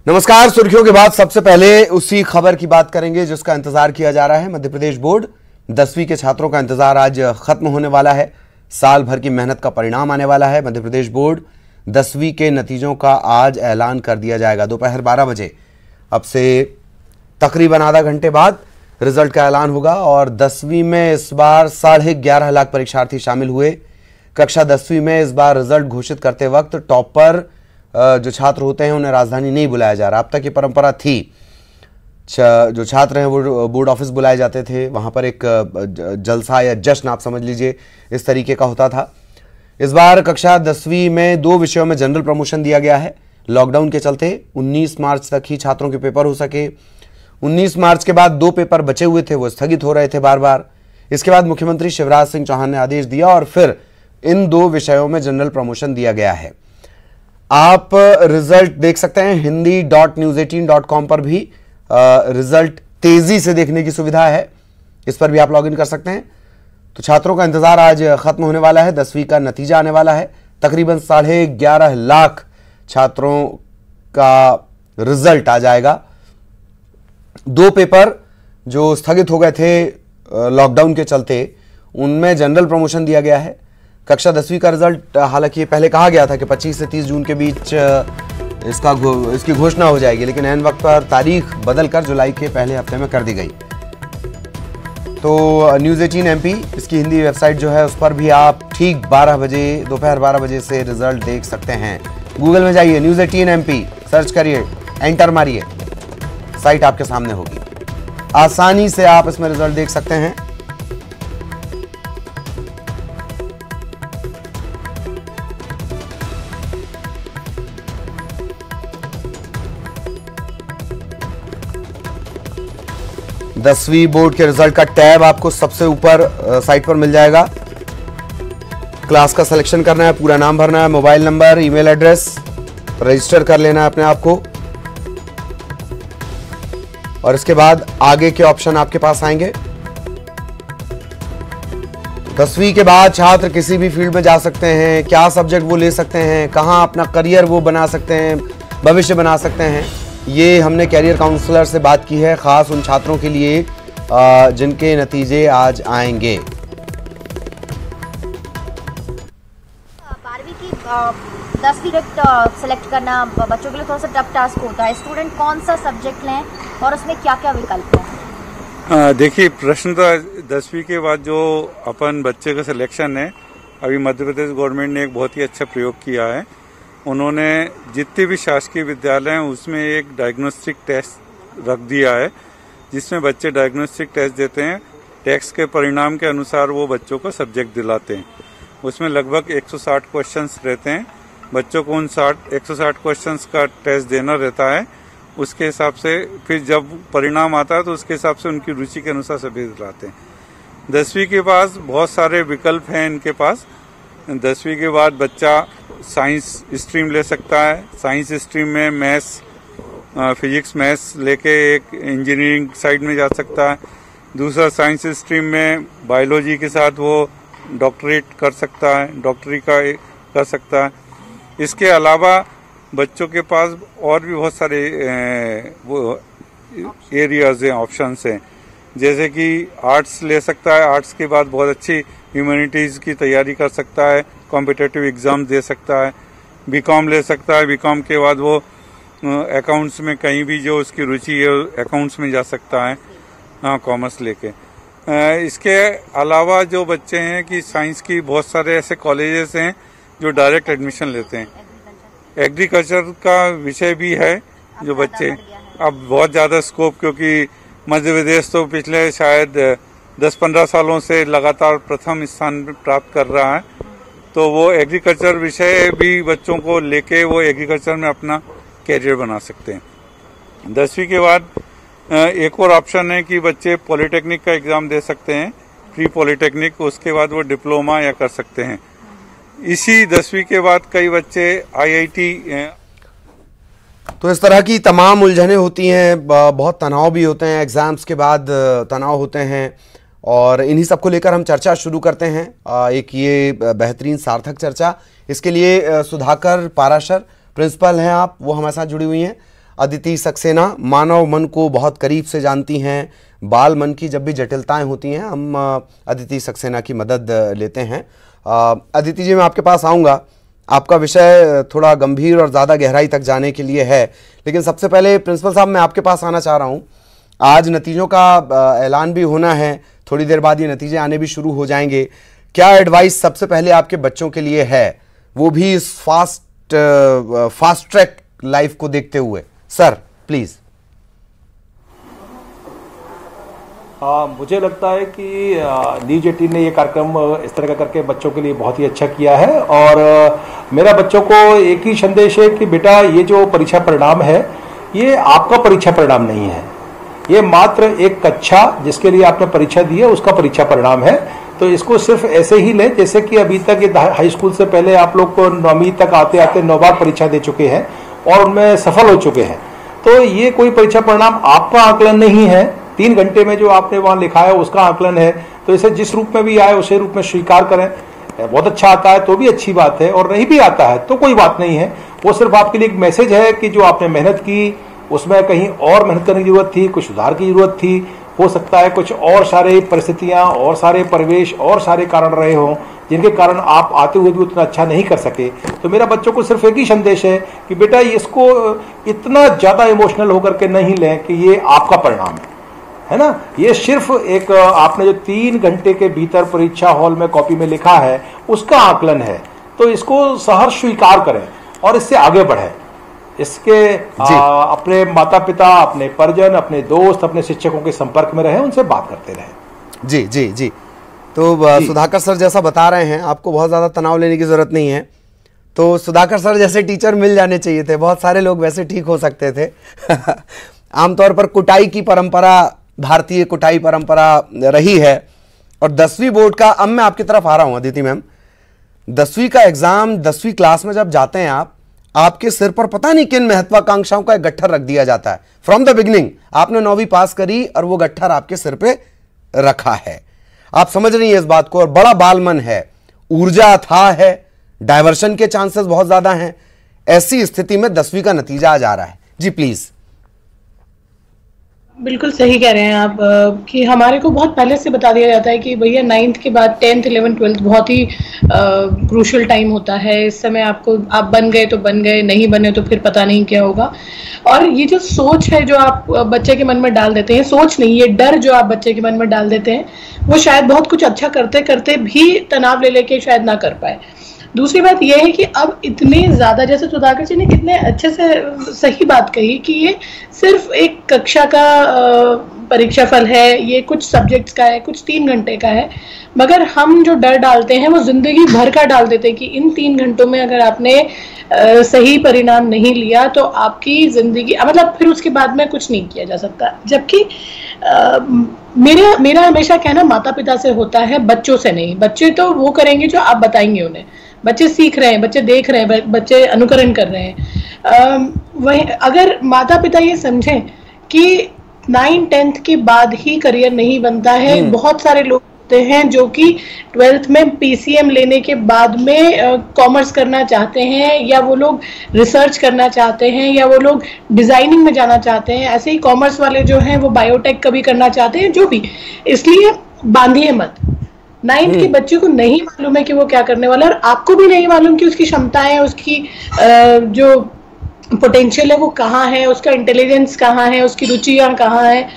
नमस्कार। सुर्खियों के बाद सबसे पहले उसी खबर की बात करेंगे जिसका इंतजार किया जा रहा है। मध्य प्रदेश बोर्ड 10वीं के छात्रों का इंतजार आज खत्म होने वाला है। साल भर की मेहनत का परिणाम आने वाला है। मध्य प्रदेश बोर्ड 10वीं के नतीजों का आज ऐलान कर दिया जाएगा दोपहर 12 बजे। अब से तकरीबन आधा घंटे बाद रिजल्ट का ऐलान होगा और 10वीं में इस बार 11.5 लाख परीक्षार्थी शामिल हुए। कक्षा 10वीं में इस बार रिजल्ट घोषित करते वक्त टॉपर जो छात्र होते हैं उन्हें राजधानी नहीं बुलाया जा रहा। अब तक ये परंपरा थी, जो छात्र हैं वो बोर्ड ऑफिस बुलाए जाते थे, वहां पर एक जलसा या जश्न आप समझ लीजिए इस तरीके का होता था। इस बार कक्षा 10वीं में 2 विषयों में जनरल प्रमोशन दिया गया है। लॉकडाउन के चलते 19 मार्च तक ही छात्रों के पेपर हो सके। 19 मार्च के बाद 2 पेपर बचे हुए थे, वो स्थगित हो रहे थे बार बार। इसके बाद मुख्यमंत्री शिवराज सिंह चौहान ने आदेश दिया और फिर इन 2 विषयों में जनरल प्रमोशन दिया गया है। आप रिजल्ट देख सकते हैं hindi.news18.com पर भी रिजल्ट तेजी से देखने की सुविधा है, इस पर भी आप लॉगिन कर सकते हैं। तो छात्रों का इंतजार आज खत्म होने वाला है। 10वीं का नतीजा आने वाला है। तकरीबन 11.5 लाख छात्रों का रिजल्ट आ जाएगा। 2 पेपर जो स्थगित हो गए थे लॉकडाउन के चलते, उनमें जनरल प्रमोशन दिया गया है। कक्षा 10वीं का रिजल्ट हालांकि पहले कहा गया था कि 25 से 30 जून के बीच इसकी घोषणा हो जाएगी, लेकिन ऐन वक्त पर तारीख बदलकर जुलाई के पहले हफ्ते में कर दी गई। तो न्यूज़ 18 MP इसकी हिंदी वेबसाइट जो है उस पर भी आप ठीक 12 बजे दोपहर 12 बजे से रिजल्ट देख सकते हैं। गूगल में जाइए, न्यूज़ 18 MP सर्च करिए, एंटर मारिए, साइट आपके सामने होगी। आसानी से आप इसमें रिजल्ट देख सकते हैं। दसवीं बोर्ड के रिजल्ट का टैब आपको सबसे ऊपर साइट पर मिल जाएगा। क्लास का सिलेक्शन करना है, पूरा नाम भरना है, mobile number, email address, register कर लेना है अपने आप को और इसके बाद आगे के ऑप्शन आपके पास आएंगे। 10वीं के बाद छात्र किसी भी फील्ड में जा सकते हैं, क्या सब्जेक्ट वो ले सकते हैं, कहां अपना करियर वो बना सकते हैं, भविष्य बना सकते हैं, ये हमने कैरियर काउंसलर से बात की है, खास उन छात्रों के लिए जिनके नतीजे आज आएंगे। 12वीं की 10वीं सेलेक्ट करना बच्चों के लिए थोड़ा सा टफ टास्क होता है। स्टूडेंट कौन सा सब्जेक्ट लें और उसमें क्या क्या विकल्प हैं? देखिए, प्रश्न तो 10वीं के बाद जो अपन बच्चे का सिलेक्शन है, अभी मध्य प्रदेश गवर्नमेंट ने एक बहुत ही अच्छा प्रयोग किया है। उन्होंने जितने भी शासकीय विद्यालय हैं उसमें एक डायग्नोस्टिक टेस्ट रख दिया है, जिसमें बच्चे डायग्नोस्टिक टेस्ट देते हैं। टेस्ट के परिणाम के अनुसार वो बच्चों को सब्जेक्ट दिलाते हैं। उसमें लगभग 160 क्वेश्चंस रहते हैं। बच्चों को उन 160 क्वेश्चंस का टेस्ट देना रहता है। उसके हिसाब से फिर जब परिणाम आता है तो उसके हिसाब से उनकी रुचि के अनुसार सब्जेक्ट दिलाते हैं। 10वीं के बाद बहुत सारे विकल्प हैं इनके पास। 10वीं के बाद बच्चा साइंस स्ट्रीम ले सकता है। साइंस स्ट्रीम में मैथ्स, फिजिक्स, मैथ्स लेके एक इंजीनियरिंग साइड में जा सकता है। दूसरा साइंस स्ट्रीम में बायोलॉजी के साथ वो डॉक्टरेट कर सकता है, डॉक्टरी का कर सकता है। इसके अलावा बच्चों के पास और भी बहुत सारे वो एरियाज हैं, ऑप्शंस हैं, जैसे कि आर्ट्स ले सकता है। आर्ट्स के बाद बहुत अच्छी ह्यूमैनिटीज की तैयारी कर सकता है, कॉम्पिटिटिव एग्जाम दे सकता है। बीकॉम ले सकता है। बीकॉम के बाद वो अकाउंट्स में कहीं भी जो उसकी रुचि है अकाउंट्स में जा सकता है, कॉमर्स लेके। इसके अलावा जो बच्चे हैं कि साइंस की बहुत सारे ऐसे कॉलेजेस हैं जो डायरेक्ट एडमिशन लेते हैं। एग्रीकल्चर का विषय भी है जो बच्चे, अब बहुत ज़्यादा स्कोप, क्योंकि मध्य प्रदेश तो पिछले शायद 10-15 सालों से लगातार प्रथम स्थान प्राप्त कर रहा है। तो वो एग्रीकल्चर विषय भी बच्चों को लेके वो एग्रीकल्चर में अपना कैरियर बना सकते हैं। 10वीं के बाद एक और ऑप्शन है कि बच्चे पॉलिटेक्निक का एग्जाम दे सकते हैं, प्री पॉलिटेक्निक। उसके बाद वो डिप्लोमा या कर सकते हैं। इसी 10वीं के बाद कई बच्चे IIT। तो इस तरह की तमाम उलझनें होती हैं, बहुत तनाव भी होते हैं, एग्जाम्स के बाद तनाव होते हैं और इन्हीं सब को लेकर हम चर्चा शुरू करते हैं। एक ये बेहतरीन सार्थक चर्चा, इसके लिए सुधाकर पाराशर प्रिंसिपल हैं आप, वो हमारे साथ जुड़ी हुई हैं। अदिति सक्सेना मानव मन को बहुत करीब से जानती हैं, बाल मन की जब भी जटिलताएं होती हैं हम अदिति सक्सेना की मदद लेते हैं। अदिति जी, मैं आपके पास आऊँगा, आपका विषय थोड़ा गंभीर और ज़्यादा गहराई तक जाने के लिए है, लेकिन सबसे पहले प्रिंसिपल साहब मैं आपके पास आना चाह रहा हूँ। आज नतीजों का ऐलान भी होना है, थोड़ी देर बाद ये नतीजे आने भी शुरू हो जाएंगे। क्या एडवाइस सबसे पहले आपके बच्चों के लिए है, वो भी इस फास्ट ट्रैक लाइफ को देखते हुए? Sir please. मुझे लगता है कि न्यूज 18 ने ये कार्यक्रम इस तरह का करके बच्चों के लिए बहुत ही अच्छा किया है, और मेरा बच्चों को एक ही संदेश है कि बेटा ये जो परीक्षा परिणाम है ये आपका परीक्षा परिणाम नहीं है, ये मात्र एक कक्षा जिसके लिए आपने परीक्षा दी है उसका परीक्षा परिणाम है। तो इसको सिर्फ ऐसे ही लें जैसे कि अभी तक ये हाई स्कूल से पहले आप लोग को 9वीं तक आते आते 9 बार परीक्षा दे चुके हैं और उनमें सफल हो चुके हैं। तो ये कोई परीक्षा परिणाम आपका आकलन नहीं है, 3 घंटे में जो आपने वहां लिखा है उसका आकलन है। तो इसे जिस रूप में भी आए उसे रूप में स्वीकार करें। बहुत अच्छा आता है तो भी अच्छी बात है, और नहीं भी आता है तो कोई बात नहीं है। वो सिर्फ आपके लिए एक मैसेज है कि जो आपने मेहनत की उसमें कहीं और मेहनत करने की जरूरत थी, कुछ सुधार की जरूरत थी, हो सकता है कुछ और सारे परिस्थितियां और सारे परिवेश और सारे कारण रहे हों जिनके कारण आप आते हुए भी उतना अच्छा नहीं कर सके। तो मेरा बच्चों को सिर्फ एक ही संदेश है कि बेटा इसको इतना ज्यादा इमोशनल होकर के नहीं लें कि ये आपका परिणाम है ना। ये सिर्फ एक आपने जो 3 घंटे के भीतर परीक्षा हॉल में कॉपी में लिखा है उसका आकलन है। तो इसको सहर्ष स्वीकार करें और इससे आगे बढ़ें। इसके अपने माता पिता, अपने परिजन, अपने दोस्त, अपने शिक्षकों के संपर्क में रहें, उनसे बात करते रहें। जी जी जी। तो सुधाकर सर जैसा बता रहे हैं, आपको बहुत ज़्यादा तनाव लेने की ज़रूरत नहीं है। तो सुधाकर सर जैसे टीचर मिल जाने चाहिए थे, बहुत सारे लोग वैसे ठीक हो सकते थे। आमतौर पर कुटाई की परंपरा, भारतीय कुटाई परंपरा रही है। और 10वीं बोर्ड का, अब मैं आपकी तरफ आ रहा हूँ अदिति मैम, 10वीं का एग्जाम 10वीं क्लास में जब जाते हैं आपके सिर पर पता नहीं किन महत्वाकांक्षाओं का एक गट्ठर रख दिया जाता है। फ्रॉम द बिगिनिंग आपने 9वीं पास करी और वो गट्ठर आपके सिर पे रखा है। आप समझ रही हैं इस बात को, और बड़ा बालमन है, ऊर्जा अथाह है, डायवर्शन के चांसेस बहुत ज्यादा हैं। ऐसी स्थिति में 10वीं का नतीजा आ जा रहा है। जी प्लीज। बिल्कुल सही कह रहे हैं आप कि हमारे को बहुत पहले से बता दिया जाता है कि भैया 9th के बाद 10th 11th 12th बहुत ही क्रूशियल टाइम होता है। इस समय आपको, आप बन गए तो बन गए, नहीं बने तो फिर पता नहीं क्या होगा। और ये जो सोच है जो आप बच्चे के मन में डाल देते हैं, सोच नहीं, ये डर जो आप बच्चे के मन में डाल देते हैं, वो शायद बहुत कुछ अच्छा करते करते भी तनाव ले लेके शायद ना कर पाए। दूसरी बात यह है कि अब इतने ज्यादा, जैसे सुधाकर जी ने कितने अच्छे से सही बात कही कि ये सिर्फ एक कक्षा का परीक्षा फल है, ये कुछ सब्जेक्ट्स का है, कुछ 3 घंटे का है, मगर हम जो डर डालते हैं वो जिंदगी भर का डाल देते हैं कि इन 3 घंटों में अगर आपने सही परिणाम नहीं लिया तो आपकी जिंदगी, मतलब फिर उसके बाद में कुछ नहीं किया जा सकता। जबकि मेरा हमेशा कहना माता पिता से होता है, बच्चों से नहीं। बच्चे तो वो करेंगे जो आप बताएंगे उन्हें। बच्चे सीख रहे हैं, बच्चे देख रहे हैं, बच्चे अनुकरण कर रहे हैं। वही अगर माता पिता ये समझें कि 9th-10th के बाद ही करियर नहीं बनता है। बहुत सारे लोग होते हैं जो कि 12th में PCM लेने के बाद में कॉमर्स करना चाहते हैं, या वो लोग रिसर्च करना चाहते हैं, या वो लोग डिजाइनिंग में जाना चाहते हैं। ऐसे ही कॉमर्स वाले जो हैं वो बायोटेक कभी करना चाहते हैं, जो भी। इसलिए बांधिए मत। 9th के बच्चे को नहीं मालूम है कि वो क्या करने वाला है, और आपको भी नहीं मालूम कि उसकी क्षमताएं, उसकी जो पोटेंशियल है वो कहाँ है, उसका इंटेलिजेंस कहाँ है, उसकी रुचियां कहाँ है।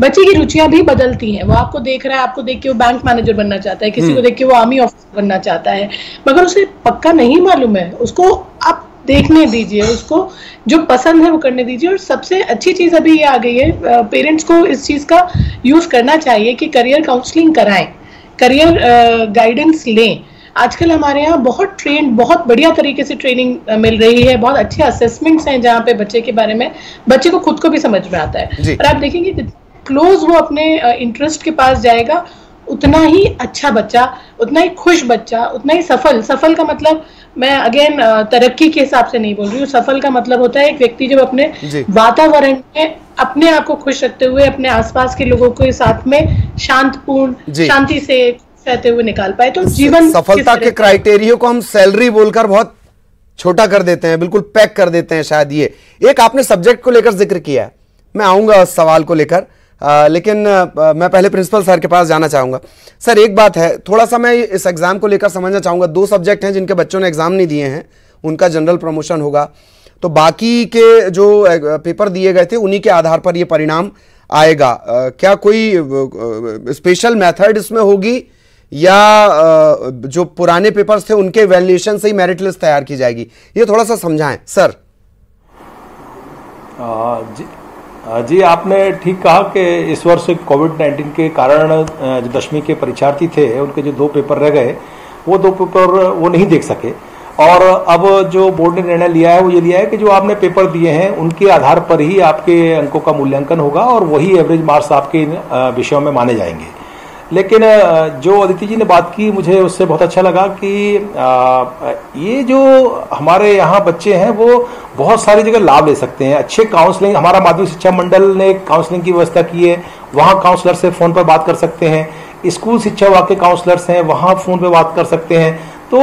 बच्चे की रुचियां भी बदलती हैं। वो आपको देख रहा है, आपको देख के वो बैंक मैनेजर बनना चाहता है, किसी को देख के वो आर्मी ऑफिसर बनना चाहता है, मगर उसे पक्का नहीं मालूम है। उसको आप देखने दीजिए, उसको जो पसंद है वो करने दीजिए। और सबसे अच्छी चीज अभी ये आ गई है, पेरेंट्स को इस चीज का यूज करना चाहिए कि करियर काउंसलिंग कराएं, करियर गाइडेंस लें। आजकल हमारे यहाँ बहुत बहुत बढ़िया तरीके से ट्रेनिंग मिल रही है, बहुत अच्छे असेसमेंट्स हैं जहाँ पे बच्चे के बारे में बच्चे को खुद को भी समझ में आता है। और आप देखेंगे कि क्लोज वो अपने इंटरेस्ट के पास जाएगा, उतना ही अच्छा बच्चा, उतना ही खुश बच्चा, उतना ही सफल का मतलब, मैं अगेन तरक्की के हिसाब से नहीं बोल रही हूँ। सफल का मतलब होता है एक व्यक्ति जब अपने वातावरण में अपने आप को खुश रखते हुए अपने आसपास के लोगों के साथ में शांति से रहते हुए निकाल पाए। तो जीवन सफलता के क्राइटेरिया को हम सैलरी बोलकर बहुत छोटा कर देते हैं, बिल्कुल पैक कर देते हैं शायद। ये एक आपने सब्जेक्ट को लेकर जिक्र किया है, मैं आऊंगा उस सवाल को लेकर, लेकिन मैं पहले प्रिंसिपल सर के पास जाना चाहूंगा। सर एक बात है, थोड़ा सा मैं इस एग्जाम को लेकर समझना चाहूंगा। 2 सब्जेक्ट हैं जिनके बच्चों ने एग्जाम नहीं दिए हैं, उनका जनरल प्रमोशन होगा, तो बाकी के जो पेपर दिए गए थे उन्हीं के आधार पर ये परिणाम आएगा। क्या कोई स्पेशल मेथड इसमें होगी या जो पुराने पेपर्स थे उनके वैल्यूएशन से ही मेरिट लिस्ट तैयार की जाएगी? ये थोड़ा सा समझाएं सर। जी आपने ठीक कहा कि इस वर्ष कोविड-19 के कारण जो 10वीं के परीक्षार्थी थे उनके जो 2 पेपर रह गए, वो 2 पेपर वो नहीं देख सके। और अब जो बोर्ड ने निर्णय लिया है वो ये लिया है कि जो आपने पेपर दिए हैं उनके आधार पर ही आपके अंकों का मूल्यांकन होगा और वही एवरेज मार्क्स आपके विषयों में माने जाएंगे। लेकिन जो अदिति जी ने बात की, मुझे उससे बहुत अच्छा लगा कि ये जो हमारे यहाँ बच्चे हैं वो बहुत सारी जगह लाभ ले सकते हैं। अच्छे काउंसलिंग, हमारा माध्यमिक शिक्षा मंडल ने काउंसलिंग की व्यवस्था की है, वहाँ काउंसलर से फोन पर बात कर सकते हैं। स्कूल शिक्षा विभाग के काउंसलर्स हैं, वहाँ फोन पे बात कर सकते हैं। तो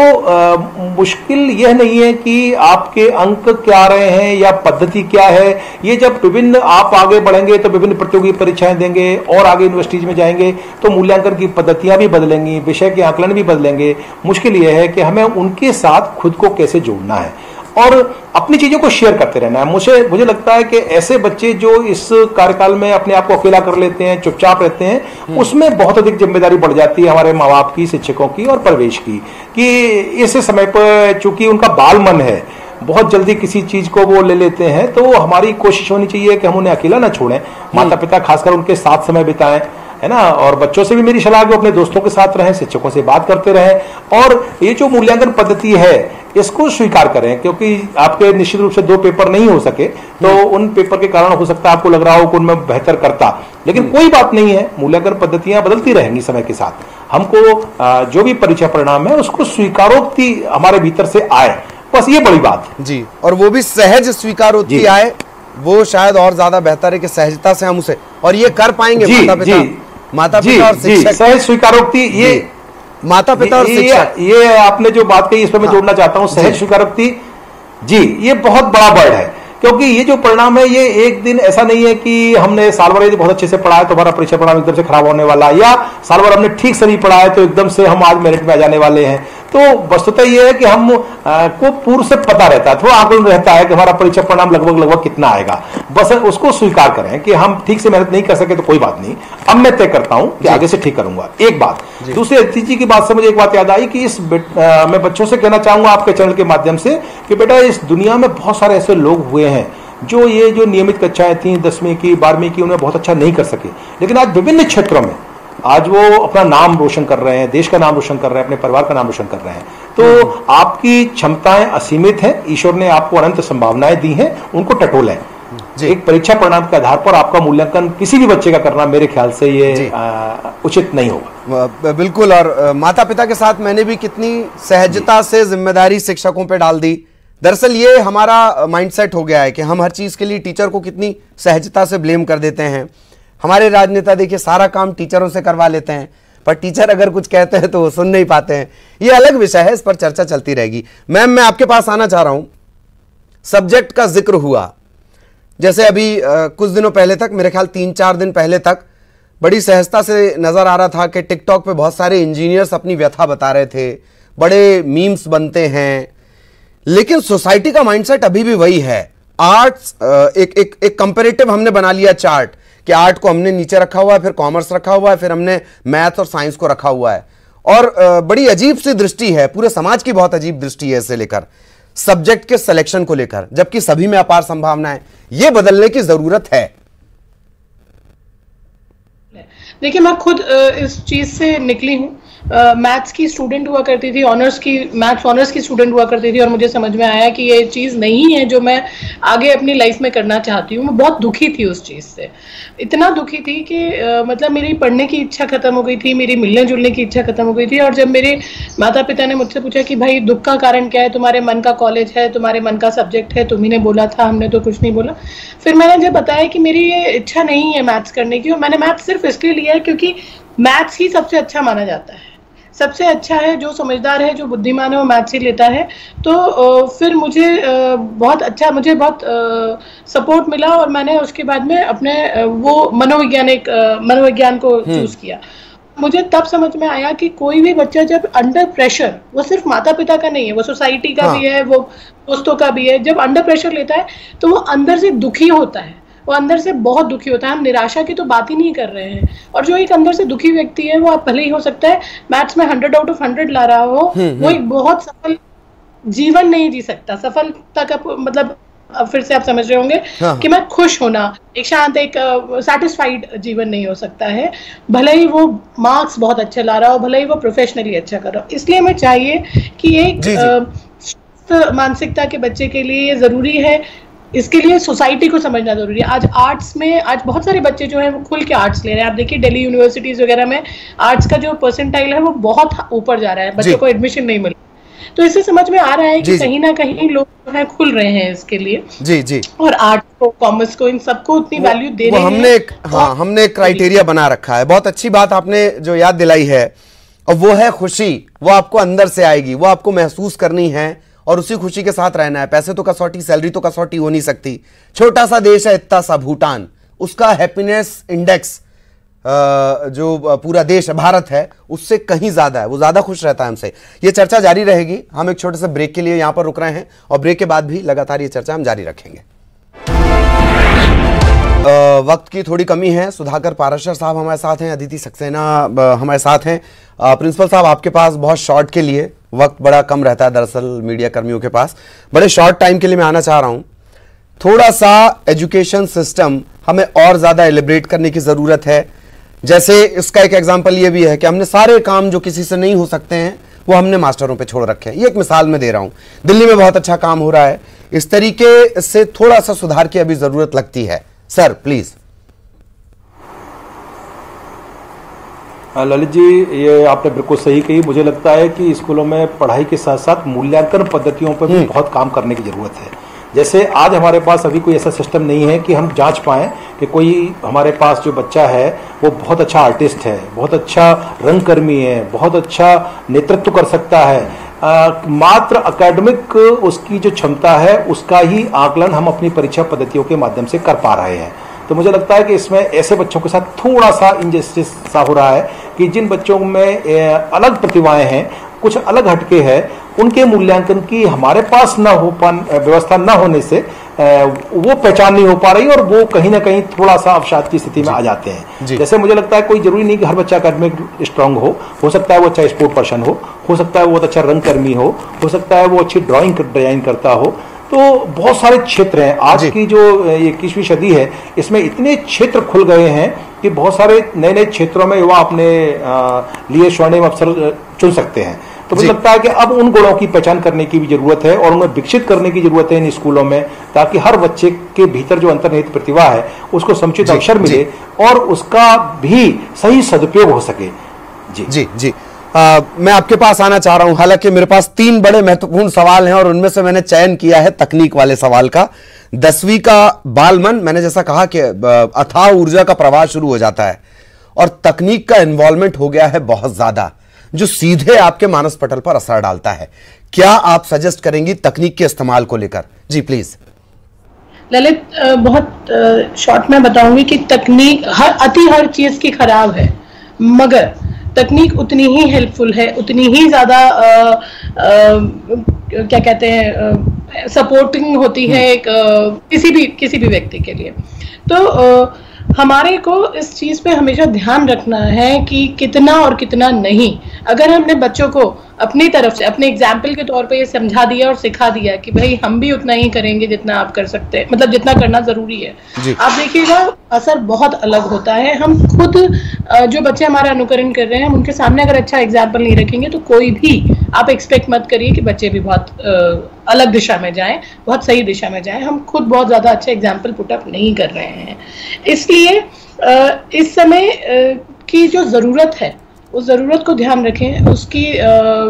मुश्किल यह नहीं है कि आपके अंक क्या आ रहे हैं या पद्धति क्या है। ये जब विभिन्न आप आगे बढ़ेंगे तो विभिन्न प्रतियोगी परीक्षाएं देंगे और आगे यूनिवर्सिटीज में जाएंगे तो मूल्यांकन की पद्धतियां भी बदलेंगी, विषय के आकलन भी बदलेंगे। मुश्किल यह है कि हमें उनके साथ खुद को कैसे जोड़ना है और अपनी चीजों को शेयर करते रहना है। मुझे लगता है कि ऐसे बच्चे जो इस कार्यकाल में अपने आप को अकेला कर लेते हैं, चुपचाप रहते हैं, उसमें बहुत अधिक जिम्मेदारी बढ़ जाती है हमारे माँ बाप की, शिक्षकों की और परिवेश की, कि इस समय पर चूंकि उनका बाल मन है, बहुत जल्दी किसी चीज को वो ले लेते हैं। तो हमारी कोशिश होनी चाहिए कि हम उन्हें अकेला ना छोड़ें, माता पिता खासकर उनके साथ समय बिताएं, है ना। और बच्चों से भी मेरी सलाह है कि अपने दोस्तों के साथ रहें, शिक्षकों से बात करते रहें और ये जो मूल्यांकन पद्धति है इसको स्वीकार करें, क्योंकि आपके निश्चित रूप से 2 पेपर नहीं हो सके तो उन पेपर के कारण हो सकता है आपको लग रहा हो कि उनमें बेहतर करता, लेकिन कोई बात नहीं है, मूल्यांकन पद्धतियां बदलती रहेंगी समय के साथ। हमको जो भी परीक्षा परिणाम है उसको स्वीकारोक्ति हमारे भीतर से आए, बस ये बड़ी बात जी। और वो भी सहज स्वीकारोक्ति आए, वो शायद और ज्यादा बेहतर है कि सहजता से हम उसे, और ये कर पाएंगे माता पिता और शिक्षक। सहज स्वीकारोक्ति, ये माता पिता और शिक्षक, ये आपने जो बात कही इस पर मैं जोड़ना चाहता हूं, सहज स्वीकारोक्ति जी, ये बहुत बड़ा वर्ड है। क्योंकि ये जो परिणाम है ये एक दिन ऐसा नहीं है कि हमने साल भर यदि बहुत अच्छे से पढ़ा है तो हमारा परीक्षा परिणाम एकदम से खराब होने वाला, या साल भर हमने ठीक से नहीं पढ़ा है तो एकदम से हम आज मेरिट में आ जाने वाले हैं। तो वस्तुतः ये है कि हम को पूर्व से पता रहता है, थोड़ा आकलन रहता है कि हमारा परीक्षा परिणाम लगभग कितना आएगा। बस उसको स्वीकार करें कि हम ठीक से मेहनत नहीं कर सके तो कोई बात नहीं, अब मैं तय करता हूं कि आगे से ठीक करूंगा। एक बात। दूसरी अदिति जी की बात से मुझे एक बात याद आई कि मैं बच्चों से कहना चाहूंगा आपके चैनल के माध्यम से कि बेटा इस दुनिया में बहुत सारे ऐसे लोग हुए हैं जो ये जो नियमित कक्षाएं थी 10वीं की 12वीं की उन्हें बहुत अच्छा नहीं कर सके, लेकिन आज विभिन्न क्षेत्रों में आज वो अपना नाम रोशन कर रहे हैं, देश का नाम रोशन कर रहे हैं, अपने परिवार का नाम रोशन कर रहे हैं। तो आपकी क्षमताएं असीमित हैं, ईश्वर ने आपको अनंत संभावनाएं दी हैं, उनको टटोलें। एक परीक्षा परिणाम के आधार पर आपका मूल्यांकन किसी भी बच्चे का करना मेरे ख्याल से ये उचित नहीं होगा। बिल्कुल। और माता पिता के साथ मैंने भी कितनी सहजता से जिम्मेदारी शिक्षकों पे डाल दी। दरअसल ये हमारा माइंडसेट हो गया है कि हम हर चीज के लिए टीचर को कितनी सहजता से ब्लेम कर देते हैं। हमारे राजनेता देखिए सारा काम टीचरों से करवा लेते हैं, पर टीचर अगर कुछ कहते हैं तो वो सुन नहीं पाते हैं। ये अलग विषय है, इस पर चर्चा चलती रहेगी। मैम मैं आपके पास आना चाह रहा हूं। सब्जेक्ट का जिक्र हुआ, जैसे अभी कुछ दिनों पहले तक, मेरे ख्याल 3-4 दिन पहले तक बड़ी सहजता से नजर आ रहा था कि टिकटॉक पे बहुत सारे इंजीनियर्स अपनी व्यथा बता रहे थे, बड़े मीम्स बनते हैं, लेकिन सोसाइटी का माइंडसेट अभी भी वही है। आर्ट्स एक कंपैरेटिव हमने बना लिया चार्ट कि आर्ट को हमने नीचे रखा हुआ है, फिर कॉमर्स रखा हुआ है, फिर हमने मैथ और साइंस को रखा हुआ है। और बड़ी अजीब सी दृष्टि है, पूरे समाज की बहुत अजीब दृष्टि है इसे लेकर, सब्जेक्ट के सिलेक्शन को लेकर, जबकि सभी में अपार संभावनाएं। ये बदलने की जरूरत है। देखिए मैं खुद इस चीज से निकली हूँ। मैथ्स की स्टूडेंट हुआ करती थी, मैथ्स ऑनर्स की स्टूडेंट हुआ करती थी, और मुझे समझ में आया कि ये चीज़ नहीं है जो मैं आगे अपनी लाइफ में करना चाहती हूँ। मैं बहुत दुखी थी उस चीज़ से, इतना दुखी थी कि मतलब मेरी पढ़ने की इच्छा खत्म हो गई थी, मेरी मिलने जुलने की इच्छा खत्म हो गई थी। और जब मेरे माता पिता ने मुझसे पूछा कि भाई दुख का कारण क्या है, तुम्हारे मन का कॉलेज है, तुम्हारे मन का सब्जेक्ट है, तुम्ही ने बोला था, हमने तो कुछ नहीं बोला। फिर मैंने जब बताया कि मेरी ये इच्छा नहीं है मैथ्स करने की, और मैंने मैथ्स सिर्फ इसलिए लिया है क्योंकि मैथ्स ही सबसे अच्छा माना जाता है, सबसे अच्छा है, जो समझदार है, जो बुद्धिमान है, वो मैथ्स ही लेता है। तो फिर मुझे बहुत सपोर्ट मिला और मैंने उसके बाद में अपने वो मनोविज्ञान को चूज किया। मुझे तब समझ में आया कि कोई भी बच्चा जब अंडर प्रेशर, वो सिर्फ माता पिता का नहीं है, वो सोसाइटी का भी है, वो दोस्तों का भी है, जब अंडर प्रेशर लेता है तो वो अंदर से दुखी होता है, वो अंदर से बहुत दुखी होता है। हम निराशा की तो बात ही नहीं कर रहे हैं। और जो एक अंदर से दुखी व्यक्ति है, वो आप भले ही हो सकता है मैथ्स में 100 आउट ऑफ 100 ला रहा हो, वो एक बहुत सफल जीवन नहीं जी सकता। सफलता का मतलब फिर से आप समझ रहे होंगे कि मैं खुश होना, एक शांत, एक सैटिस्फाइड जीवन नहीं हो सकता है, भले ही वो मार्क्स बहुत अच्छे ला रहा हो, भले ही वो प्रोफेशनली अच्छा कर रहा हो। इसलिए हमें चाहिए कि एक मानसिकता के बच्चे के लिए ये जरूरी है। इसके लिए सोसाइटी को समझना जरूरी है। आज आर्ट्स में बहुत सारे बच्चे जो हैं वो खुल के आर्ट्स ले रहे हैं। आप देखिए दिल्ली यूनिवर्सिटीज वगैरह में आर्ट्स का जो परसेंटाइल है वो बहुत ऊपर जा रहा है, बच्चों को एडमिशन नहीं मिल। तो इससे समझ में आ रहा है कि कहीं ना कहीं लोग जो है खुल रहे हैं इसके लिए। जी। और आर्ट को, कॉमर्स को, इन सबको उतनी वैल्यू दे रहे हैं। हमने एक क्राइटेरिया बना रखा है। बहुत अच्छी बात आपने जो याद दिलाई है, और वो है खुशी। वो आपको अंदर से आएगी, वो आपको महसूस करनी है और उसी खुशी के साथ रहना है। पैसे तो कसौटी, सैलरी तो कसौटी हो नहीं सकती। छोटा सा देश है, इतना सा भूटान, उसका हैप्पीनेस इंडेक्स जो पूरा देश है, भारत है, उससे कहीं ज्यादा है। वो ज्यादा खुश रहता है हमसे। ये चर्चा जारी रहेगी। हम एक छोटे से ब्रेक के लिए यहां पर रुक रहे हैं और ब्रेक के बाद भी लगातार ये चर्चा हम जारी रखेंगे। वक्त की थोड़ी कमी है। सुधाकर पाराशर साहब हमारे साथ हैं, अदिति सक्सेना हमारे साथ हैं। प्रिंसिपल साहब, आपके पास बहुत शॉर्ट के लिए वक्त बड़ा कम रहता है दरअसल मीडिया कर्मियों के पास। बड़े शॉर्ट टाइम के लिए मैं आना चाह रहा हूं। थोड़ा सा एजुकेशन सिस्टम हमें और ज्यादा एलिब्रेट करने की जरूरत है। जैसे इसका एक एग्जांपल ये भी है कि हमने सारे काम जो किसी से नहीं हो सकते हैं वो हमने मास्टरों पे छोड़ रखे हैं। ये एक मिसाल मैं दे रहा हूं। दिल्ली में बहुत अच्छा काम हो रहा है। इस तरीके से थोड़ा सा सुधार की अभी जरूरत लगती है। Sir please. ललित जी, ये आपने बिल्कुल सही कही। मुझे लगता है कि स्कूलों में पढ़ाई के साथ साथ मूल्यांकन पद्धतियों पर भी बहुत काम करने की जरूरत है। जैसे आज हमारे पास अभी कोई ऐसा सिस्टम नहीं है कि हम जांच पाएं कि कोई हमारे पास जो बच्चा है वो बहुत अच्छा आर्टिस्ट है, बहुत अच्छा रंगकर्मी है, बहुत अच्छा नेतृत्व कर सकता है। मात्र एकेडमिक उसकी जो क्षमता है उसका ही आकलन हम अपनी परीक्षा पद्धतियों के माध्यम से कर पा रहे हैं। तो मुझे लगता है कि इसमें ऐसे बच्चों के साथ थोड़ा सा इनजस्टिस सा हो रहा है कि जिन बच्चों में अलग प्रतिभाएं हैं, कुछ अलग हटके हैं, उनके मूल्यांकन की हमारे पास व्यवस्था न होने से वो पहचान नहीं हो पा रही और वो कहीं ना कहीं थोड़ा सा अवसाद की स्थिति में आ जाते हैं। जैसे मुझे लगता है कोई जरूरी नहीं कि हर बच्चा एकेडमिक स्ट्रांग हो सकता है वो अच्छा स्पोर्ट पर्सन हो सकता है वो बहुत अच्छा रंगकर्मी हो सकता है वो अच्छी ड्राइंग डिजाइन करता हो। तो बहुत सारे क्षेत्र हैं। आज की जो 21वीं सदी है इसमें इतने क्षेत्र खुल गए हैं कि बहुत सारे नए नए क्षेत्रों में युवा अपने लिए स्वर्णिम अवसर चुन सकते हैं। तो मुझे लगता है कि अब उन गुणों की पहचान करने की भी जरूरत है और उन्हें विकसित करने की जरूरत है इन स्कूलों में, ताकि हर बच्चे के भीतर जो अंतर्निहित प्रतिभा है उसको समुचित अवसर मिले और उसका भी सही सदुपयोग हो सके। जी। मैं आपके पास आना चाह रहा हूं। हालांकि मेरे पास 3 बड़े महत्वपूर्ण सवाल हैं और उनमें से मैंने चयन किया है तकनीक वाले सवाल का। 10वीं का बालमन, मैंने जैसा कहा कि अथाह ऊर्जा का प्रवाह शुरू हो जाता है और तकनीक का इन्वॉल्वमेंट हो गया है बहुत ज्यादा, जो सीधे आपके मानस पटल पर असर डालता है। क्या आप सजेस्ट करेंगी तकनीक के इस्तेमाल को लेकर? जी प्लीज। ललित, बहुत शॉर्ट में बताऊंगी कि तकनीक हर चीज की खराब है, मगर तकनीक उतनी ही हेल्पफुल है, उतनी ही ज्यादा क्या कहते हैं सपोर्टिंग होती है किसी भी व्यक्ति के लिए। तो हमारे को इस चीज पे हमेशा ध्यान रखना है कि कितना और कितना नहीं। अगर हमने बच्चों को अपनी तरफ से अपने एग्जाम्पल के तौर पे ये समझा दिया और सिखा दिया कि भाई हम भी उतना ही करेंगे जितना आप कर सकते हैं, मतलब जितना करना जरूरी है, आप देखिएगा असर बहुत अलग होता है। हम खुद जो बच्चे हमारा अनुकरण कर रहे हैं, हम उनके सामने अगर अच्छा एग्जाम्पल नहीं रखेंगे तो कोई भी आप एक्सपेक्ट मत करिए कि बच्चे भी बहुत अलग दिशा में जाएं, बहुत सही दिशा में जाएं। हम खुद बहुत ज्यादा अच्छे एग्जाम्पल पुटअप नहीं कर रहे हैं। इसलिए इस समय की जो जरूरत है उस ज़रूरत को ध्यान रखें, उसकी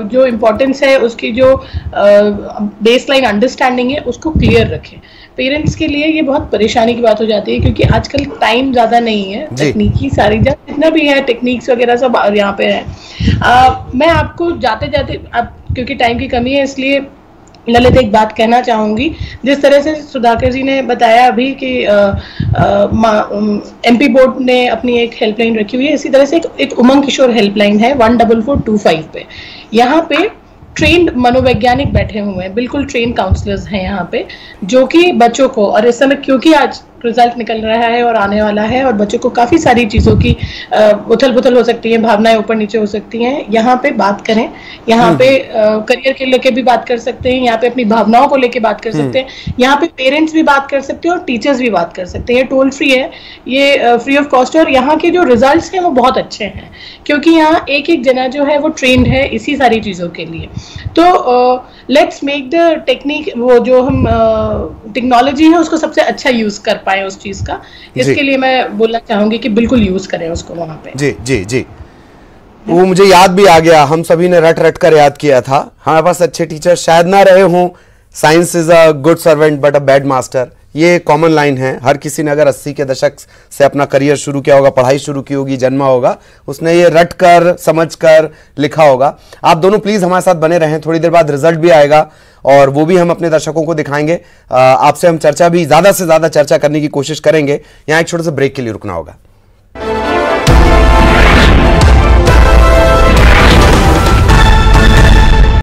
जो इम्पोर्टेंस है, उसकी जो बेसलाइन अंडरस्टैंडिंग है उसको क्लियर रखें। पेरेंट्स के लिए ये बहुत परेशानी की बात हो जाती है, क्योंकि आजकल टाइम ज़्यादा नहीं है, तकनीकी सारी जितना भी है टेक्निक्स वगैरह सब यहाँ पे है। मैं आपको जाते जाते, अब क्योंकि टाइम की कमी है इसलिए ललित एक बात कहना चाहूँगी। जिस तरह से सुधाकर जी ने बताया अभी कि MP बोर्ड ने अपनी एक हेल्पलाइन रखी हुई है, इसी तरह से एक उमंग किशोर हेल्पलाइन है 14425 पे। यहाँ पे ट्रेंड मनोवैज्ञानिक बैठे हुए हैं, बिल्कुल ट्रेंड काउंसलर्स हैं यहाँ पे, जो कि बच्चों को, और इस समय क्योंकि आज रिजल्ट निकल रहा है और आने वाला है और बच्चों को काफ़ी सारी चीज़ों की उथल पुथल हो सकती है, भावनाएं ऊपर नीचे हो सकती हैं, यहाँ पे बात करें, यहाँ पे करियर के लेके भी बात कर सकते हैं, यहाँ पे अपनी भावनाओं को लेके बात कर सकते हैं, यहाँ पे पेरेंट्स भी बात कर सकते हैं और टीचर्स भी बात कर सकते हैं। ये टोल फ्री है, ये फ्री ऑफ कॉस्ट है, और यहाँ के जो रिजल्ट्स हैं वो बहुत अच्छे हैं, क्योंकि यहाँ एक एक जना जो है वो ट्रेंड है इसी सारी चीज़ों के लिए। तो लेट्स मेक द टेक्निक, वो जो हम टेक्नोलॉजी है उसको सबसे अच्छा यूज कर पाए उस चीज का, इसके लिए मैं बोलना चाहूंगी कि बिल्कुल यूज करें उसको वहां पे। जी जी जी, वो मुझे याद भी आ गया, हम सभी ने रट रट कर याद किया था। हमारे पास अच्छे टीचर शायद ना रहे हों, science is a good servant but a bad master, ये कॉमन लाइन है। हर किसी ने अगर 80 के दशक से अपना करियर शुरू किया होगा, पढ़ाई शुरू की होगी, जन्मा होगा, उसने ये रट कर समझ कर लिखा होगा। आप दोनों प्लीज हमारे साथ बने रहें, थोड़ी देर बाद रिजल्ट भी आएगा और वो भी हम अपने दर्शकों को दिखाएंगे। आपसे हम चर्चा भी ज्यादा से ज्यादा चर्चा करने की कोशिश करेंगे। यहाँ एक छोटे से ब्रेक के लिए रुकना होगा।